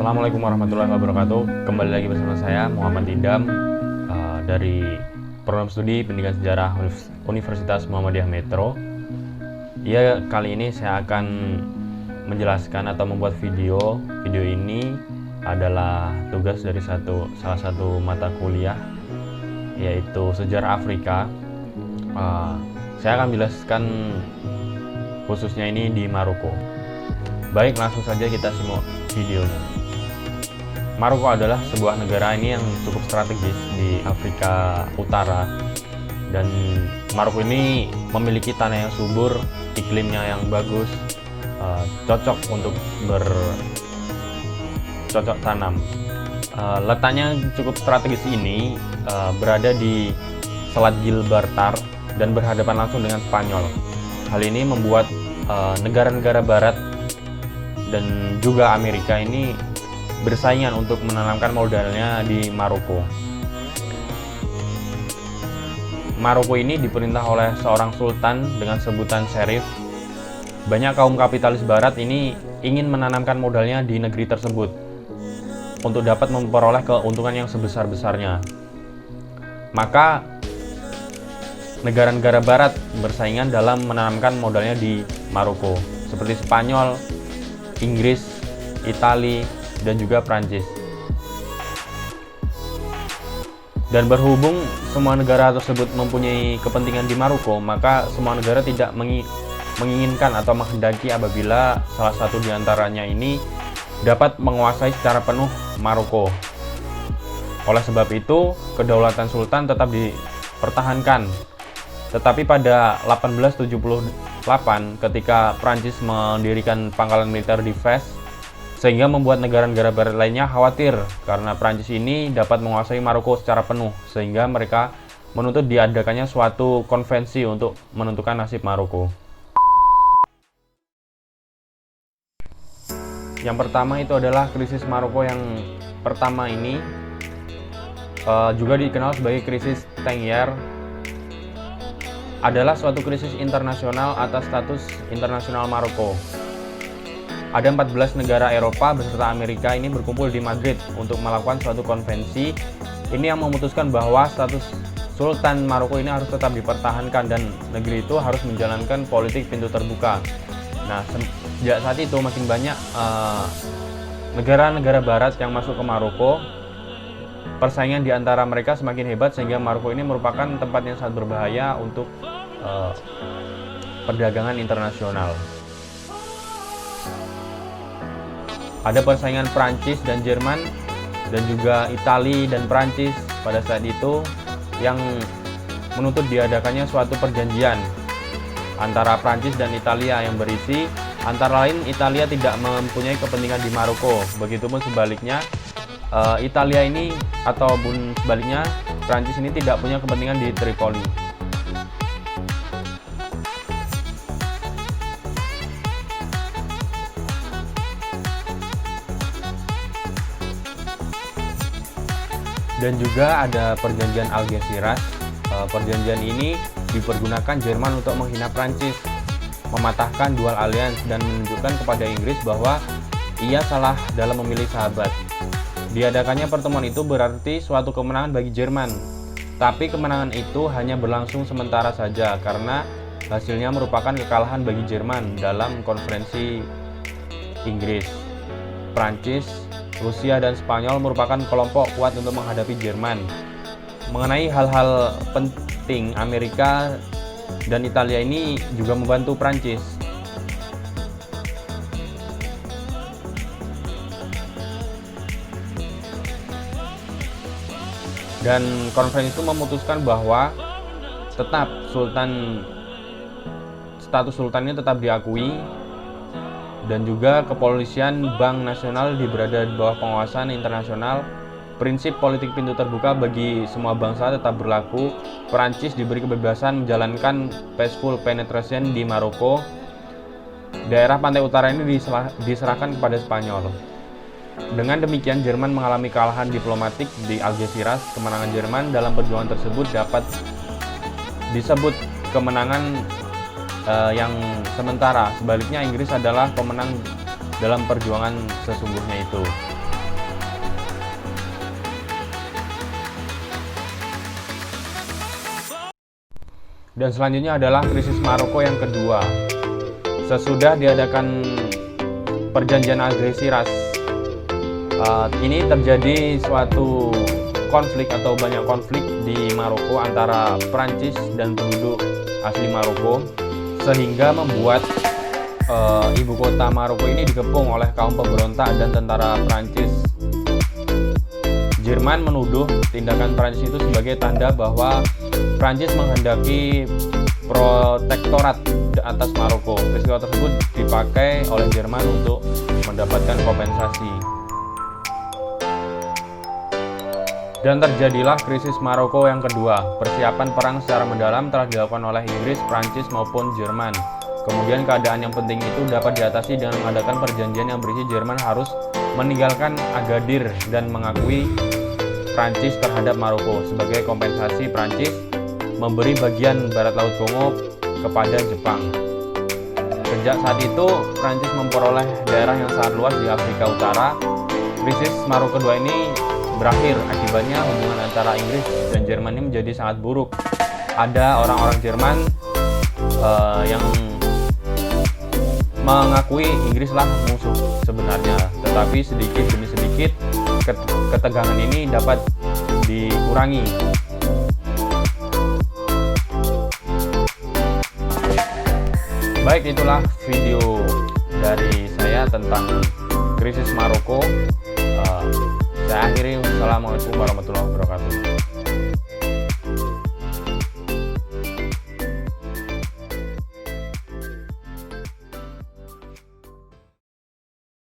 Assalamualaikum warahmatullahi wabarakatuh. Kembali lagi bersama saya Muhammad Idam dari Program Studi Pendidikan Sejarah Universitas Muhammadiyah Metro. Ya, kali ini saya akan menjelaskan atau membuat video. Video ini adalah tugas dari salah satu mata kuliah, yaitu Sejarah Afrika. Saya akan menjelaskan khususnya ini di Maroko. Baik, langsung saja kita simak videonya. Maroko adalah sebuah negara ini yang cukup strategis di Afrika Utara, dan Maroko ini memiliki tanah yang subur, iklimnya yang bagus, cocok untuk bercocok tanam. Letaknya cukup strategis ini berada di Selat Gibraltar dan berhadapan langsung dengan Spanyol. Hal ini membuat negara-negara Barat dan juga Amerika ini bersaingan untuk menanamkan modalnya di Maroko. Maroko ini diperintah oleh seorang sultan dengan sebutan Sherif. Banyak kaum kapitalis barat ini ingin menanamkan modalnya di negeri tersebut untuk dapat memperoleh keuntungan yang sebesar-besarnya. Maka negara-negara barat bersaingan dalam menanamkan modalnya di Maroko, seperti Spanyol, Inggris, Italia, dan juga Prancis. Dan berhubung semua negara tersebut mempunyai kepentingan di Maroko, maka semua negara tidak menginginkan atau menghendaki apabila salah satu di antaranya ini dapat menguasai secara penuh Maroko. Oleh sebab itu, kedaulatan sultan tetap dipertahankan. Tetapi pada 1878, ketika Prancis mendirikan pangkalan militer di Fes, sehingga membuat negara-negara barat lainnya khawatir karena Prancis ini dapat menguasai Maroko secara penuh, sehingga mereka menuntut diadakannya suatu konvensi untuk menentukan nasib Maroko. Yang pertama itu adalah krisis Maroko yang pertama ini, juga dikenal sebagai krisis Tangier, adalah suatu krisis internasional atas status internasional Maroko. Ada 14 negara Eropa beserta Amerika ini berkumpul di Madrid untuk melakukan suatu konvensi. Ini yang memutuskan bahwa status Sultan Maroko ini harus tetap dipertahankan dan negeri itu harus menjalankan politik pintu terbuka. Nah, sejak saat itu makin banyak negara-negara barat yang masuk ke Maroko. Persaingan di antara mereka semakin hebat sehingga Maroko ini merupakan tempat yang sangat berbahaya untuk perdagangan internasional. Ada persaingan Prancis dan Jerman dan juga Italia dan Prancis pada saat itu yang menuntut diadakannya suatu perjanjian antara Prancis dan Italia yang berisi antara lain Italia tidak mempunyai kepentingan di Maroko, begitupun sebaliknya Italia ini ataupun sebaliknya Prancis ini tidak punya kepentingan di Tripoli. Dan juga ada perjanjian Algeciras. Perjanjian ini dipergunakan Jerman untuk menghina Prancis, mematahkan dual alliance dan menunjukkan kepada Inggris bahwa ia salah dalam memilih sahabat. Diadakannya pertemuan itu berarti suatu kemenangan bagi Jerman, tapi kemenangan itu hanya berlangsung sementara saja karena hasilnya merupakan kekalahan bagi Jerman dalam konferensi Inggris, Prancis, Rusia, dan Spanyol merupakan kelompok kuat untuk menghadapi Jerman. Mengenai hal-hal penting, Amerika dan Italia ini juga membantu Prancis. Dan konferensi itu memutuskan bahwa tetap status sultannya tetap diakui, dan juga kepolisian Bank Nasional berada di bawah pengawasan internasional. Prinsip politik pintu terbuka bagi semua bangsa tetap berlaku. Perancis diberi kebebasan menjalankan peaceful penetration di Maroko. Daerah pantai utara ini diserahkan kepada Spanyol. Dengan demikian, Jerman mengalami kekalahan diplomatik di Algeciras. Kemenangan Jerman dalam perjuangan tersebut dapat disebut kemenangan yang sementara. Sebaliknya, Inggris adalah pemenang dalam perjuangan sesungguhnya itu. Dan selanjutnya adalah krisis Maroko yang kedua. Sesudah diadakan perjanjian agresi ras, ini terjadi suatu konflik atau banyak konflik di Maroko antara Prancis dan penduduk asli Maroko, sehingga membuat ibu kota Maroko ini dikepung oleh kaum pemberontak dan tentara Prancis. Jerman menuduh tindakan Prancis itu sebagai tanda bahwa Prancis menghendaki protektorat atas Maroko. Peristiwa tersebut dipakai oleh Jerman untuk mendapatkan kompensasi. Dan terjadilah krisis Maroko yang kedua. Persiapan perang secara mendalam telah dilakukan oleh Inggris, Prancis maupun Jerman. Kemudian keadaan yang penting itu dapat diatasi dengan mengadakan perjanjian yang berisi Jerman harus meninggalkan Agadir dan mengakui Prancis terhadap Maroko. Sebagai kompensasi, Prancis memberi bagian barat laut Kongo kepada Jepang. Sejak saat itu, Prancis memperoleh daerah yang sangat luas di Afrika Utara. Krisis Maroko kedua ini berakhir, akibatnya hubungan antara Inggris dan Jerman ini menjadi sangat buruk. Ada orang-orang Jerman yang mengakui Inggris lah musuh sebenarnya, tetapi sedikit demi sedikit ketegangan ini dapat dikurangi. Baik, itulah video dari saya tentang krisis Maroko. Saya akhiri. Wassalamualaikum warahmatullahi wabarakatuh.